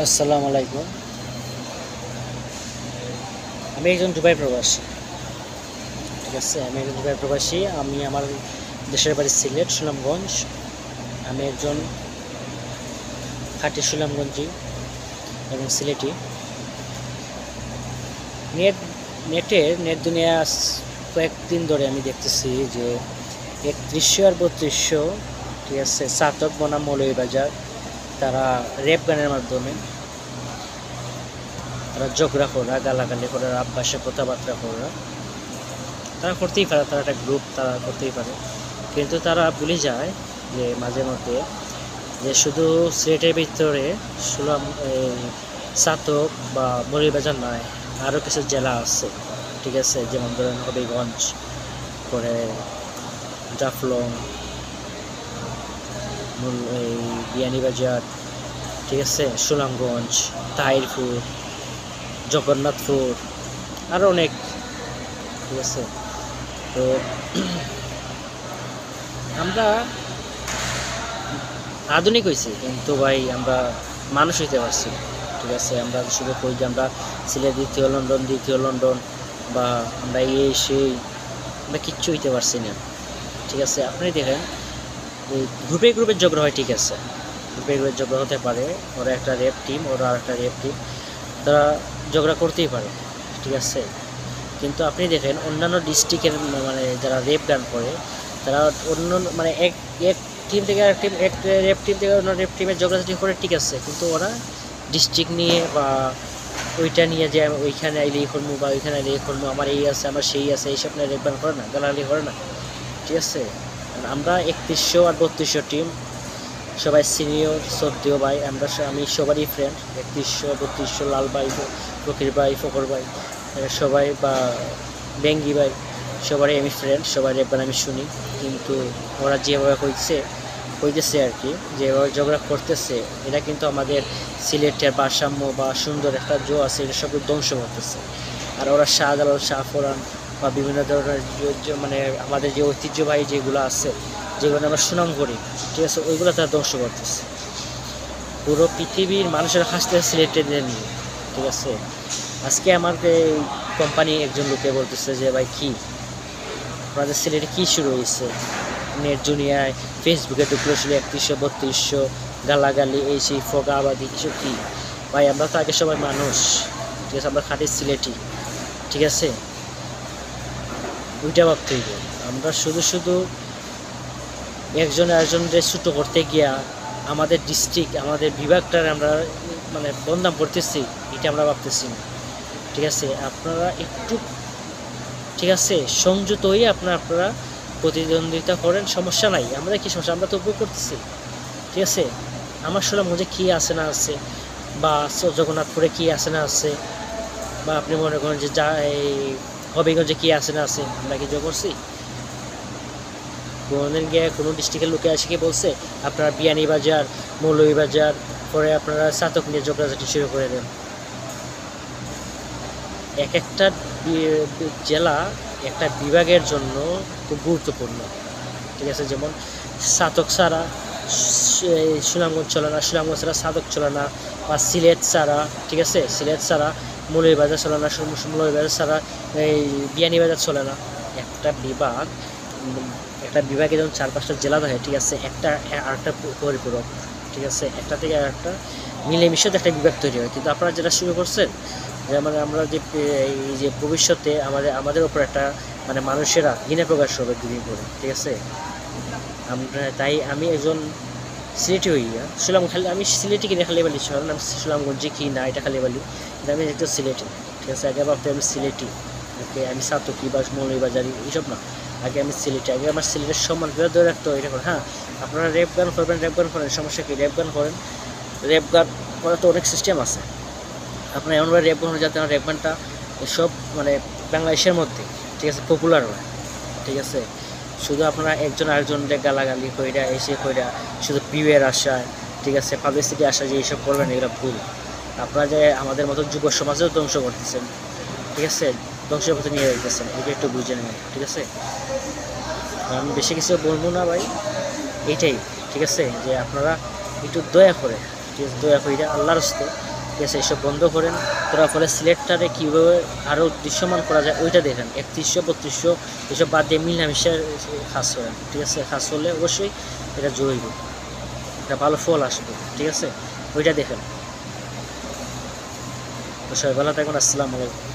আসসালামু আলাইকুম। আমি একজন দুবাই প্রবাসী। ঠিক আছে, আমি একজন দুবাই প্রবাসী। আমি আমার দেশের বাড়ি সিলেট, সুনামগঞ্জ। আমি একজন খাঁটি সুনামগঞ্জি এবং সিলেটি। নেট নেট দুনিয়া কয়েকদিন ধরে আমি দেখতেছি যে 3100 আর 3200, ঠিক আছে, চাতক বনাম মৌলভীবাজার, তারা রেপ গানের মাধ্যমে তারা ঝগড়া করা, গালাগালি করা, আব্বাসে কথাবার্তা করা, তারা করতেই পারে, তারা একটা গ্রুপ, তারা করতেই পারে। কিন্তু তারা ভুলে যায় যে মাঝে মধ্যে যে শুধু সিলেটের ভিতরে চাতক বা মৌলভীবাজার নয়, আরও কিছু জেলা আছে, ঠিক আছে, যেমন ধরেন হবিগঞ্জ, পরে জাফলং, এই বিয়ানীবাজার, ঠিক আছে, সুনামগঞ্জ, তাহিরপুর, জগন্নাথপুর, আরও অনেক, ঠিক আছে। তো আমরা আধুনিক হয়েছি, কিন্তু ভাই আমরা মানুষ হইতে পারছি না, ঠিক আছে। আমরা শুধু কই যে আমরা সিলেট দ্বিতীয় লন্ডন বা আমরা এই সেই, আমরা কিচ্ছু হইতে পারছি না, ঠিক আছে। আপনি দেখেন, এই গ্রুপে ঝগড়া হয়, ঠিক আছে, গ্রুপে ঝগড়া হতে পারে, ওরা একটা রেপ টিম, ওরা আর একটা রেপ টিম, তারা ঝগড়া করতেই পারে, ঠিক আছে। কিন্তু আপনি দেখেন অন্যান্য ডিস্ট্রিক্টের মানে যারা রেপ গান করে, তারা অন্য মানে এক এক টিম থেকে এক টিম, এক রেপ টিম থেকে অন্য রেপ টিমের ঝগড়াঝাটি করে, ঠিক আছে, কিন্তু ওরা ডিস্ট্রিক্ট নিয়ে বা ওইটা নিয়ে যে আমি ওইখানে আইলে এই করবো বা ওইখানে আইলে এই করবো, আমার এই আছে, আমার সেই আছে, এইসব নিয়ে রেপ গান করে না, গালাগালি করে না, ঠিক আছে। আমরা 3100 আর 3200 টিম, সবাই সিনিয়র শ্রদ্ধেয় ভাই, আমি সবারই ফ্রেন্ড। 3100 3200, লাল ভাই, ফকির ভাই, ফকর ভাই, সবাই, বা বেঙ্গি ভাই, সবারই আমি ফ্রেন্ড, সবাই রেপ গান আমি শুনি। কিন্তু ওরা যেভাবে হইতেছে আর কি, যেভাবে ঝগড়া করতেছে, এটা কিন্তু আমাদের সিলেটের ভারসাম্য বা সুন্দর একটা আছে, এটা সব ধ্বংস করতেছে। আর ওরা শাহজালাল, শাহফরান বা বিভিন্ন ধরনের মানে আমাদের যে ঐতিহ্যবাহী যেগুলো আছে, যেগুলো আমরা সুনাম করি, ঠিক আছে, ওইগুলো তারা ধ্বংস করতেছে। পুরো পৃথিবীর মানুষের হাসতেছে সিলেটের নিয়ে, ঠিক আছে। আজকে আমাকে কোম্পানি একজন লোকে বলতেছে যে ভাই কি আমাদের সিলেটে কী শুরু হয়েছে, নেট দুনিয়ায় ফেসবুকে ঢুকলো ছিল 3100 3200, গালাগালি, এই সেই ফগাবাদি, কিছু কি ভাই, আমরা তো আগে সবাই মানুষ, ঠিক আছে, আমরা খাঁটি সিলেটি, ঠিক আছে। ওইটা ভাবতে হইব। আমরা শুধু একজন আরেকজনকে ছোটো করতে গিয়া আমাদের ডিস্ট্রিক্ট, আমাদের বিভাগটার আমরা মানে বদনাম করতেছি, এটা আমরা ভাবতেছি না, ঠিক আছে। আপনারা একটু, ঠিক আছে, সংযত হয়ে আপনারা প্রতিদ্বন্দ্বিতা করেন, সমস্যা নাই। আমাদের কী সমস্যা, আমরা তো উপভোগ করতেছি, ঠিক আছে। আমার সুনামগঞ্জে কী আছে না আছে, বা জগন্নাথপুরে কী আছে না আছে, বা আপনি মনে করেন যে এই হবিগঞ্জে কী আছে না আছে, আমরা কি যোগ করছি? কোনোদিন গিয়ে কোনো ডিস্ট্রিক্টের লোকে এসে কি বলছে আপনারা বিয়ানীবাজার, মৌলভীবাজার, পরে আপনারা চাতক নিয়ে ঝগড়াঝাটি শুরু করে দেন? এক একটা জেলা একটা বিভাগের জন্য খুব গুরুত্বপূর্ণ, ঠিক আছে। যেমন চাতক ছাড়া সুনামগঞ্জ চলে না, সুনামগঞ্জ ছাড়া চাতক চলে না, বা সিলেট ছাড়া, ঠিক আছে, সিলেট ছাড়া মৌলভীবাজার চলে না, মৌলভীবাজার ছাড়া এই বিয়ানীবাজার চলে না। একটা বিভাগে যেমন 4-5টা জেলা থাকে, ঠিক আছে, একটা আরেকটা পরিপূরক, ঠিক আছে, একটা থেকে আরেকটা মিলেমিশে একটা বিভাগ তৈরি হয়। কিন্তু আপনারা যেটা শুরু করছেন, যেমন আমরা যে এই যে ভবিষ্যতে আমাদের ওপর একটা মানে মানুষেরা ঘৃণা প্রকাশ হবে দুদিন পরে, ঠিক আছে। আমরা তাই আমি একজন সিলেটি হইয়া আমি সিলেটি কিনে খালি বলি, আমি সুনামগঞ্জে কি না এটা খালি বলি, আমি একটু সিলেটি, ঠিক আছে। আগে ভাবতে আমি সিলেটি, ওকে, আমি সাতকি বা মৌলভীবাজারি এইসব না, আগে আমি সিলেটি, আগে আমার সিলেটের সম্মান ধরে রাখতে হয়, এটা করে। হ্যাঁ, আপনারা রেপ গান করবেন, রেপ গান করেন, সমস্যা কি, রেপ গান করেন, রেপ গান করার তো অনেক সিস্টেম আছে। আপনার এমনভাবে রেপ গান যাতে আমার রেপ গানটা সব মানে বাংলাদেশের মধ্যে, ঠিক আছে, পপুলার হয়, ঠিক আছে। শুধু আপনারা একজন আরেকজনকে গালাগালি কইরা এসে কইরা শুধু ভিউয়ের আশায়, ঠিক আছে, পাবলিসিটি আশা যে এইসব করবেন, এগুলো ভুল। আপনারা যে আমাদের মতো যুব সমাজেও ধ্বংস করতেছেন, ঠিক আছে, ধ্বংসের পথে নিয়ে যাইতেছেন, এটা একটু বুঝে নেবেন, ঠিক আছে। আমি বেশি কিছু বলবো না ভাই, এইটাই, ঠিক আছে, যে আপনারা একটু দয়া করে, ঠিক আছে, দয়া করে আল্লাহর হস্তে ঠিক আছে, এসব বন্ধ করেন। করার ফলে সিলেটটারে কীভাবে আরও দৃশ্যমান করা যায় ওইটা দেখেন। 3100 3200 এসব বাদ দিয়ে মিলামিশার কাজ করেন, ঠিক আছে। কাজ করলে অবশ্যই এটা জৈব, এটা ভালো ফল আসবে, ঠিক আছে, ওইটা দেখেন। তো সবাই ভালো থাকুন, আসসালামু আলাইকুম।